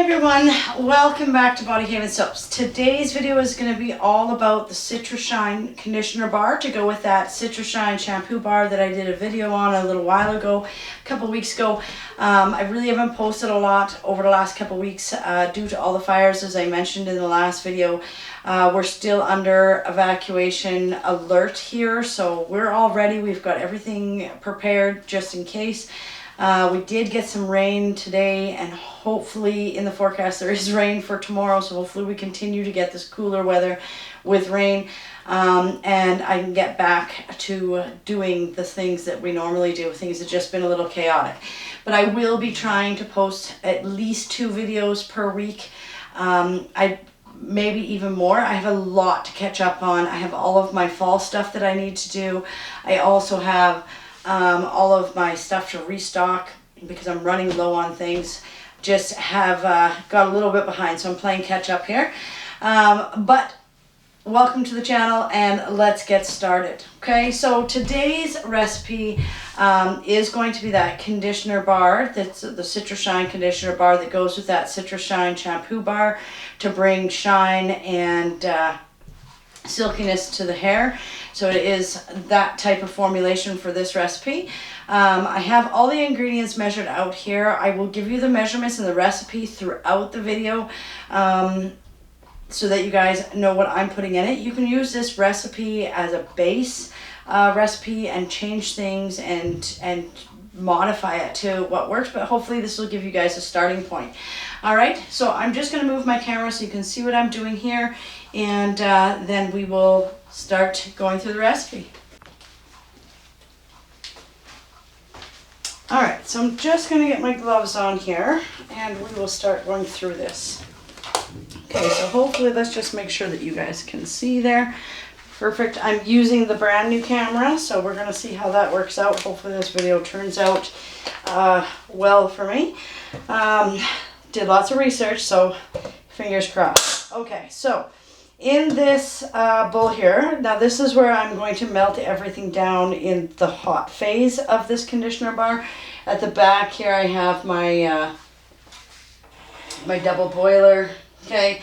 everyone, welcome back to Body Haven Soaps. Today's video is going to be all about the Citrus Shine conditioner bar to go with that Citrus Shine shampoo bar that I did a video on a little while ago, a couple weeks ago. I really haven't posted a lot over the last couple weeks due to all the fires, as I mentioned in the last video. We're still under evacuation alert here, so we're all ready. We've got everything prepared just in case. We did get some rain today, and hopefully in the forecast there is rain for tomorrow, so hopefully we continue to get this cooler weather with rain, and I can get back to doing the things that we normally do. Things have just been a little chaotic, but I will be trying to post at least 2 videos per week. Maybe even more. I have a lot to catch up on. I have all of my fall stuff that I need to do. I also have all of my stuff to restock because I'm running low on things. Just have got a little bit behind, so I'm playing catch up here. But welcome to the channel, and let's get started. Okay, so today's recipe is going to be that conditioner bar. That's the Citrus Shine conditioner bar that goes with that Citrus Shine shampoo bar to bring shine and silkiness to the hair. So it is that type of formulation for this recipe. I have all the ingredients measured out here. I will give you the measurements and the recipe throughout the video so that you guys know what I'm putting in it. You can use this recipe as a base recipe and change things and modify it to what works, but hopefully this will give you guys a starting point. All right, so I'm just going to move my camera so you can see what I'm doing here, and then we will start going through the recipe. All right, so I'm just going to get my gloves on here, and we will start going through this. Okay, so hopefully let's just make sure that you guys can see there. Perfect. I'm using the brand new camera, so we're going to see how that works out. Hopefully this video turns out well for me. Did lots of research, so fingers crossed. Okay, so in this bowl here, now this is where I'm going to melt everything down in the hot phase of this conditioner bar. At the back here I have my my double boiler, okay,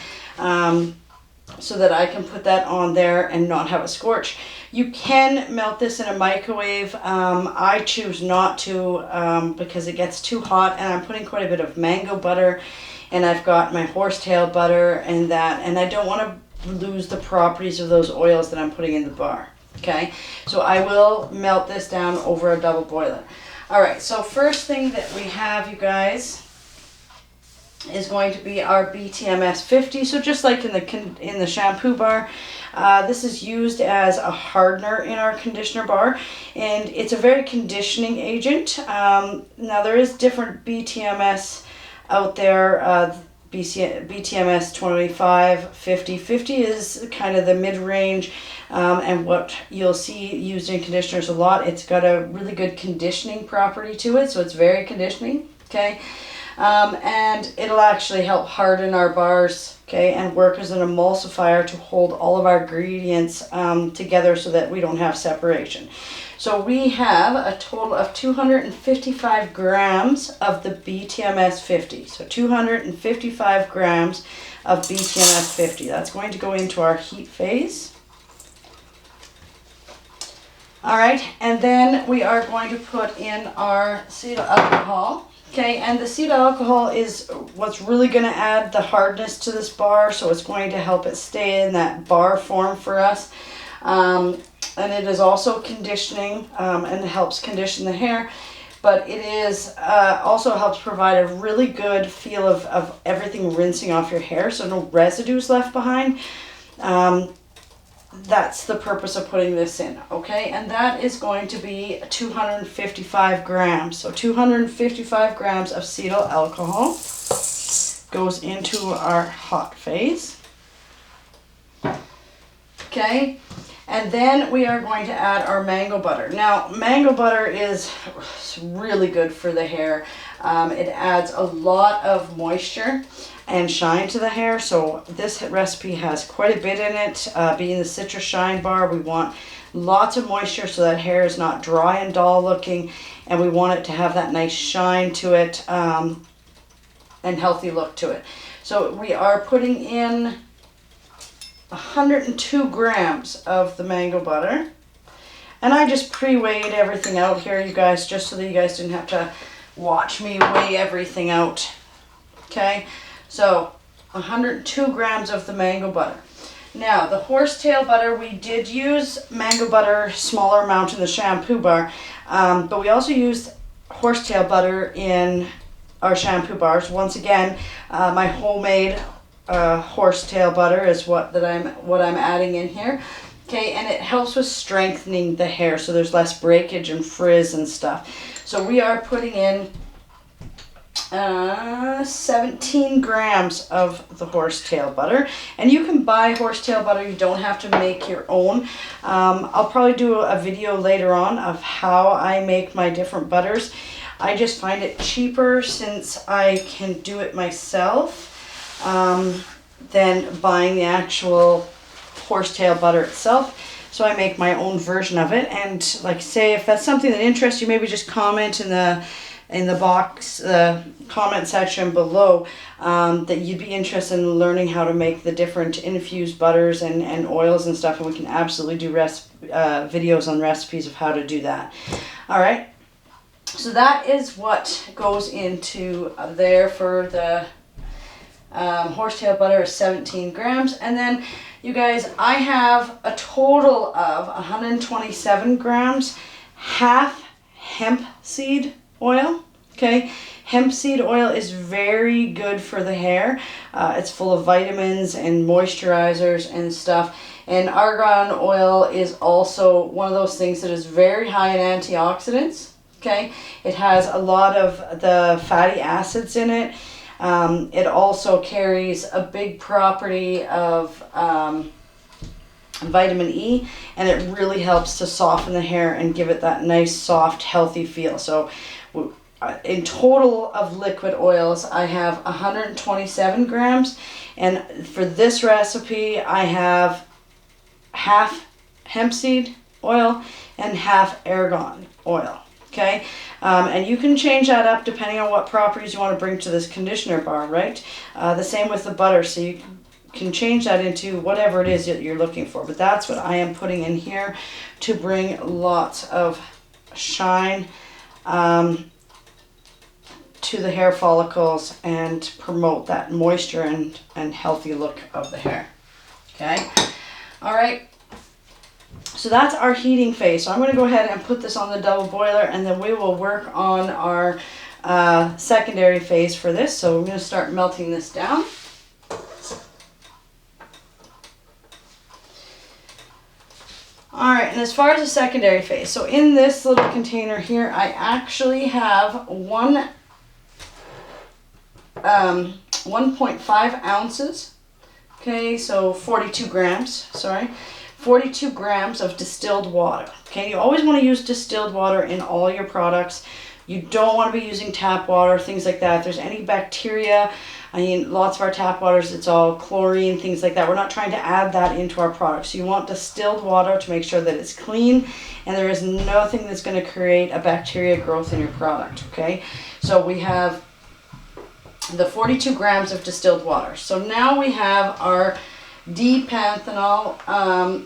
so that I can put that on there and not have it scorch. You can melt this in a microwave. I choose not to because it gets too hot, and I'm putting quite a bit of mango butter, and I've got my horsetail butter and that, and I don't want to lose the properties of those oils that I'm putting in the bar. Okay, so I will melt this down over a double boiler. All right, so first thing that we have, you guys, is going to be our BTMS 50. So just like in the shampoo bar, this is used as a hardener in our conditioner bar, and it's a very conditioning agent. Now there is different BTMS out there. BTMS 25, 50. 50 is kind of the mid-range, and what you'll see used in conditioners a lot. It's got a really good conditioning property to it, so it's very conditioning, okay? And it'll actually help harden our bars, okay, and work as an emulsifier to hold all of our ingredients together so that we don't have separation. So we have a total of 255 grams of the BTMS 50. So 255 grams of BTMS 50. That's going to go into our heat phase. All right, and then we are going to put in our acetyl alcohol. Okay, and the acetyl alcohol is what's really going to add the hardness to this bar, so it's going to help it stay in that bar form for us. And it is also conditioning, and helps condition the hair, but it is also helps provide a really good feel of everything rinsing off your hair, so no residues left behind. That's the purpose of putting this in, okay? And that is going to be 255 grams. So 255 grams of acetyl alcohol goes into our hot phase. Okay, and then we are going to add our mango butter. Now, mango butter is really good for the hair. It adds a lot of moisture and shine to the hair, so this recipe has quite a bit in it. Being the Citrus Shine bar, we want lots of moisture so that hair is not dry and dull looking, and we want it to have that nice shine to it. and healthy look to it. So we are putting in 102 grams of the mango butter. And I just pre-weighed everything out here, you guys, just so that you guys didn't have to watch me weigh everything out. Okay, so 102 grams of the mango butter. Now, the horsetail butter, we did use mango butter, smaller amount in the shampoo bar, but we also used horsetail butter in our shampoo bars. Once again, my homemade horsetail butter is what I'm adding in here. Okay, and it helps with strengthening the hair, so there's less breakage and frizz and stuff. So we are putting in 17 grams of the horsetail butter, and you can buy horsetail butter. You don't have to make your own. I'll probably do a video later on of how I make my different butters. I just find it cheaper since I can do it myself than buying the actual horsetail butter itself. So I make my own version of it, and like say, if that's something that interests you, maybe just comment in the box, comment section below, that you'd be interested in learning how to make the different infused butters and oils and stuff, and we can absolutely do videos on recipes of how to do that. All right, so that is what goes into there for the horsetail butter is 17 grams, and then you guys, I have a total of 127 grams, half hemp seed oil. Okay, hemp seed oil is very good for the hair. It's full of vitamins and moisturizers and stuff. And argan oil is also one of those things that is very high in antioxidants. Okay, it has a lot of the fatty acids in it. It also carries a big property of vitamin E, and it really helps to soften the hair and give it that nice, soft, healthy feel. So in total of liquid oils, I have 127 grams, and for this recipe, I have half hemp seed oil and half argan oil. Okay, and you can change that up depending on what properties you want to bring to this conditioner bar, right? The same with the butter, so you can change that into whatever it is that you're looking for. But that's what I am putting in here to bring lots of shine to the hair follicles and promote that moisture and healthy look of the hair. Okay, all right. So that's our heating phase. So I'm going to go ahead and put this on the double boiler, and then we will work on our secondary phase for this. So we're going to start melting this down. All right, and as far as the secondary phase, so in this little container here, I actually have 1.5 ounces. Okay, so 42 grams, sorry. 42 grams of distilled water. Okay, you always want to use distilled water in all your products. You don't want to be using tap water, things like that. If there's any bacteria, I mean, lots of our tap waters, it's all chlorine, things like that. We're not trying to add that into our products. You want distilled water to make sure that it's clean and there is nothing that's going to create a bacteria growth in your product, okay? So we have the 42 grams of distilled water. So now we have our D-panthenol,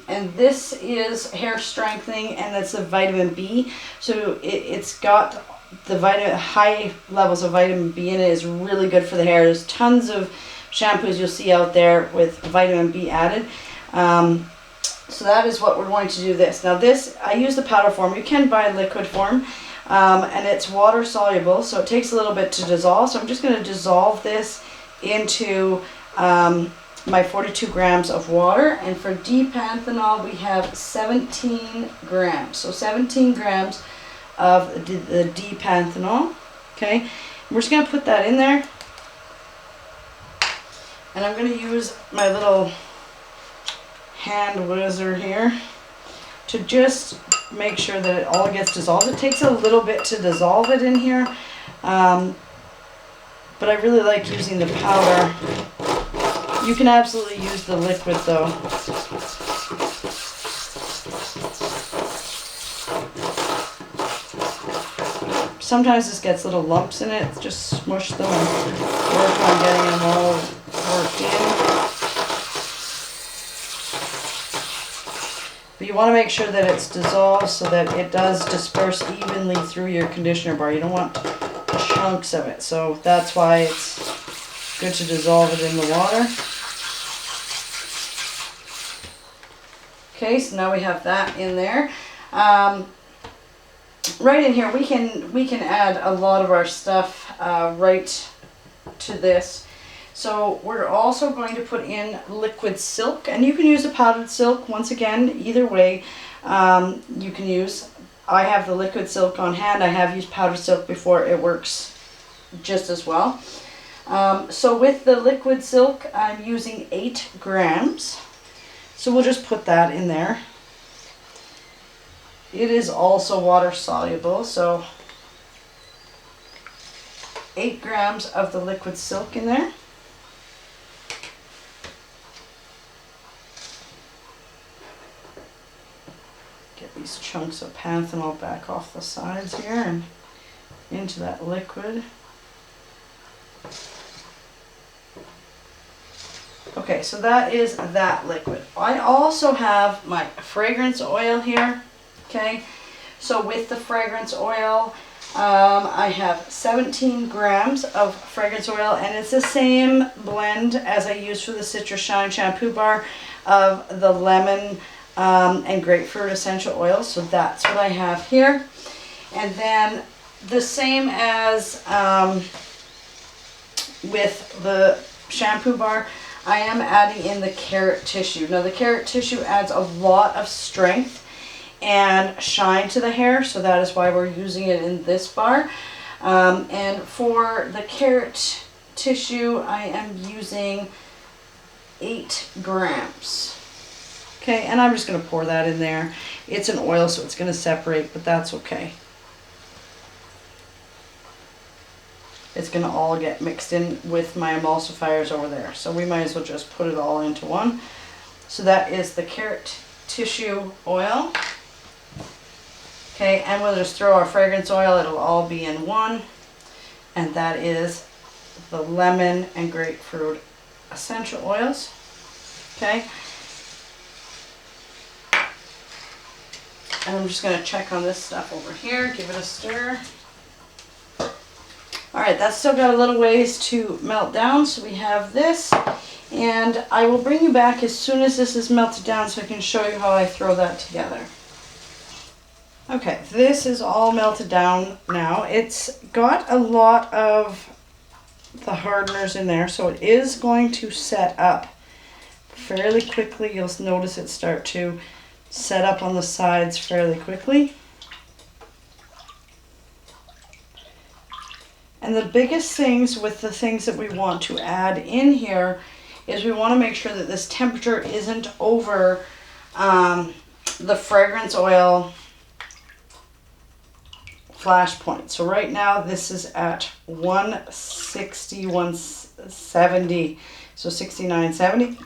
and this is hair strengthening, and it's a vitamin B. So it's got the high levels of vitamin B in it. Is really good for the hair. There's tons of shampoos you'll see out there with vitamin B added. So that is what we're going to do this. Now this, I use the powder form. You can buy liquid form, and it's water soluble, so it takes a little bit to dissolve. So I'm just going to dissolve this into my 42 grams of water, and for D-panthenol we have 17 grams. So 17 grams of the D-panthenol. Okay, we're just going to put that in there, and I'm going to use my little hand wizard here to just make sure that it all gets dissolved. It takes a little bit to dissolve it in here, but I really like using the powder. You can absolutely use the liquid though. sometimes this gets little lumps in it. Just smush them and work on getting them all worked in. But you want to make sure that it's dissolved so that it does disperse evenly through your conditioner bar. You don't want chunks of it. So that's why it's good to dissolve it in the water. Okay, so now we have that in there. Right in here, we can add a lot of our stuff right to this. So we're also going to put in liquid silk, and you can use a powdered silk. Once again, either way, you can use. I have the liquid silk on hand. I have used powdered silk before. It works just as well. So with the liquid silk, I'm using 8 grams. So we'll just put that in there. It is also water soluble, so 8 grams of the liquid silk in there. Get these chunks of panthenol back off the sides here and into that liquid. Okay, so that is that liquid. I also have my fragrance oil here. Okay, so with the fragrance oil, I have 17 grams of fragrance oil, and it's the same blend as I used for the Citrus Shine shampoo bar of the lemon and grapefruit essential oils. So that's what I have here. And then the same as with the shampoo bar, I am adding in the carrot tissue. Now the carrot tissue adds a lot of strength and shine to the hair, so that is why we're using it in this bar. And for the carrot tissue, I am using 8 grams. Okay, and I'm just going to pour that in there. It's an oil, so it's going to separate, but that's okay. It's going to all get mixed in with my emulsifiers over there, so we might as well just put it all into one. So that is the carrot tissue oil. Okay, and we'll just throw our fragrance oil. It'll all be in one. And that is the lemon and grapefruit essential oils. Okay. And I'm just going to check on this stuff over here. Give it a stir. Alright, that's still got a little ways to melt down. So we have this. And I will bring you back as soon as this is melted down so I can show you how I throw that together. Okay, this is all melted down now. It's got a lot of the hardeners in there, so it is going to set up fairly quickly. You'll notice it start to set up on the sides fairly quickly. And the biggest things with the things that we want to add in here is we want to make sure that this temperature isn't over the fragrance oil flash point. So right now this is at 160, 170, so 69, 70.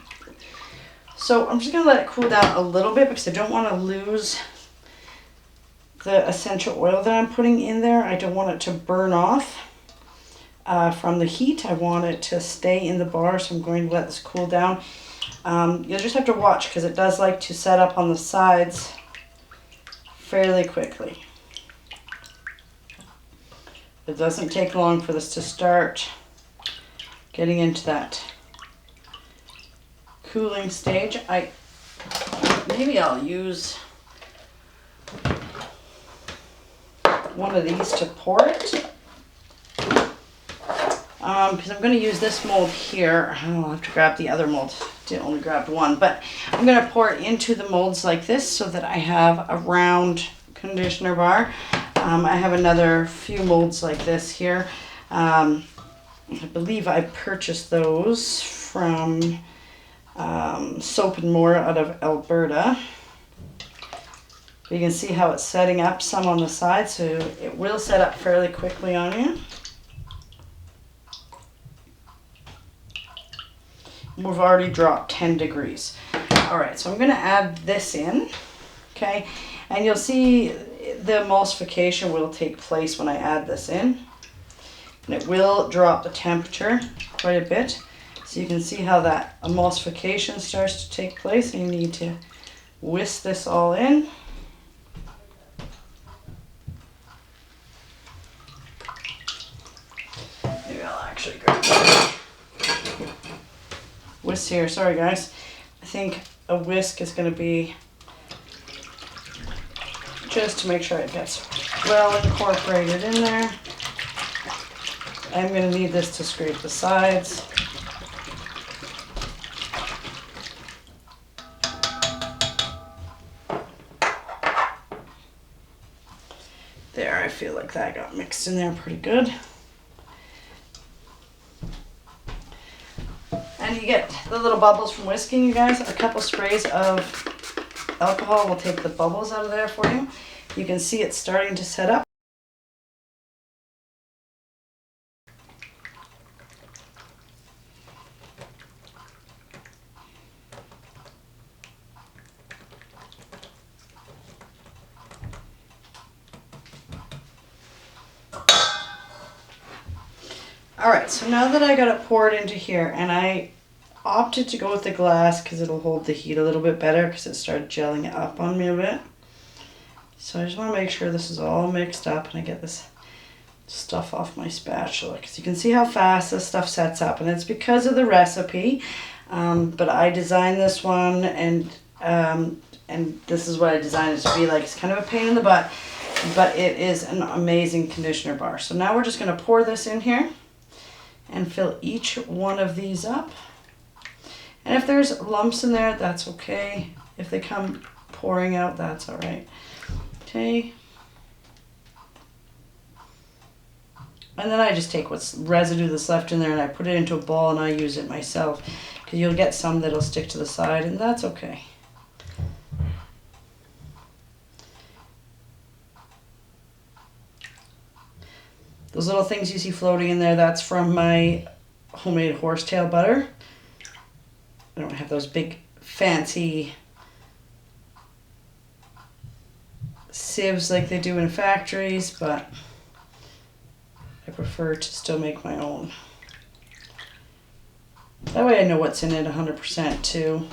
So I'm just going to let it cool down a little bit because I don't want to lose the essential oil that I'm putting in there. I don't want it to burn off from the heat. I want it to stay in the bar, so I'm going to let this cool down. You'll just have to watch because it does like to set up on the sides fairly quickly. It doesn't take long for this to start getting into that cooling stage. Maybe I'll use one of these to pour it. Because I'm going to use this mold here. I'll have to grab the other mold. I only grabbed one. But I'm going to pour it into the molds like this so that I have a round conditioner bar. I have another few molds like this here. I believe I purchased those from Soap and More out of Alberta. You can see how it's setting up some on the side, so it will set up fairly quickly on you. We've already dropped 10 degrees. All right, so I'm going to add this in, okay? And you'll see the emulsification will take place when I add this in. And it will drop the temperature quite a bit. So you can see how that emulsification starts to take place. And you need to whisk this all in. Maybe I'll actually grab that whisk here. Sorry guys. I think a whisk is going to be just to make sure it gets well incorporated in there. I'm going to need this to scrape the sides. There, I feel like that got mixed in there pretty good. And you get the little bubbles from whisking, you guys. A couple sprays of alcohol will take the bubbles out of there for you. You can see it's starting to set up. All right, so now that I got it poured into here, and I opted to go with the glass because it'll hold the heat a little bit better because it started gelling up on me a bit. So I just want to make sure this is all mixed up and I get this stuff off my spatula, because you can see how fast this stuff sets up, and it's because of the recipe. But I designed this one, and this is what I designed it to be like. It's kind of a pain in the butt, but it is an amazing conditioner bar. So now we're just going to pour this in here and fill each one of these up. And if there's lumps in there, that's okay. If they come pouring out, that's all right. Okay. And then I just take what's residue that's left in there and I put it into a bowl and I use it myself, because you'll get some that'll stick to the side, and that's okay. Those little things you see floating in there, that's from my homemade horsetail butter. I don't have those big fancy sieves like they do in factories, but I prefer to still make my own. That way I know what's in it 100% too.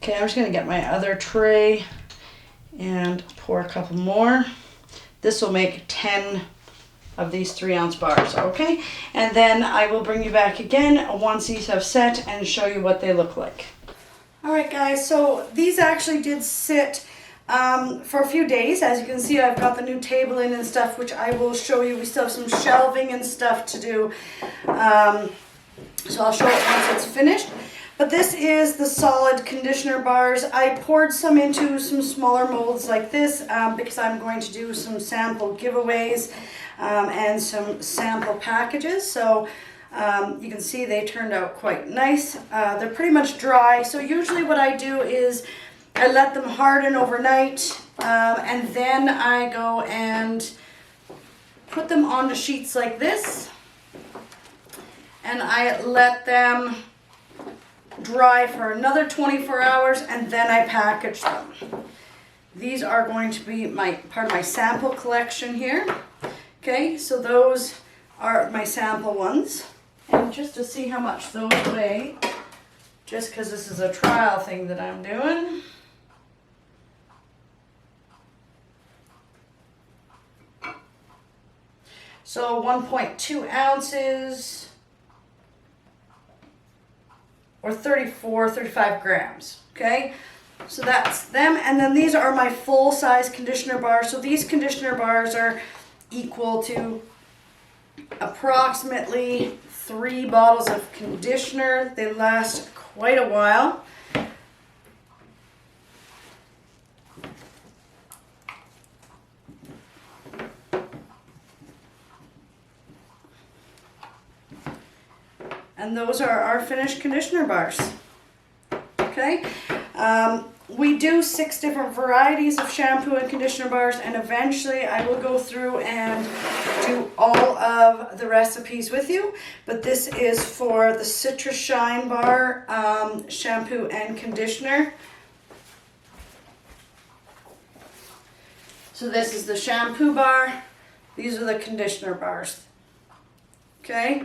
Okay, I'm just going to get my other tray and pour a couple more. This will make 10 of these 3-ounce bars, okay? And then I will bring you back again once these have set and show you what they look like. All right, guys, so these actually did sit for a few days. As you can see, I've got the new table in and stuff, which I will show you. We still have some shelving and stuff to do. So I'll show it once it's finished. But this is the solid conditioner bars. I poured some into some smaller molds like this because I'm going to do some sample giveaways and some sample packages. So you can see they turned out quite nice. They're pretty much dry. So usually what I do is I let them harden overnight and then I go and put them onto sheets like this. And I let them dry for another 24 hours and then I package them. These are going to be part of my sample collection here. Okay, so those are my sample ones. And just to see how much those weigh, just because this is a trial thing that I'm doing. So 1.2 ounces. Or 35 grams, okay? So that's them, and then these are my full-size conditioner bars. So these conditioner bars are equal to approximately 3 bottles of conditioner. They last quite a while. And those are our finished conditioner bars. Okay, we do 6 different varieties of shampoo and conditioner bars, and eventually I will go through and do all of the recipes with you. But this is for the Citrus Shine Bar shampoo and conditioner. So this is the shampoo bar. These are the conditioner bars. Okay?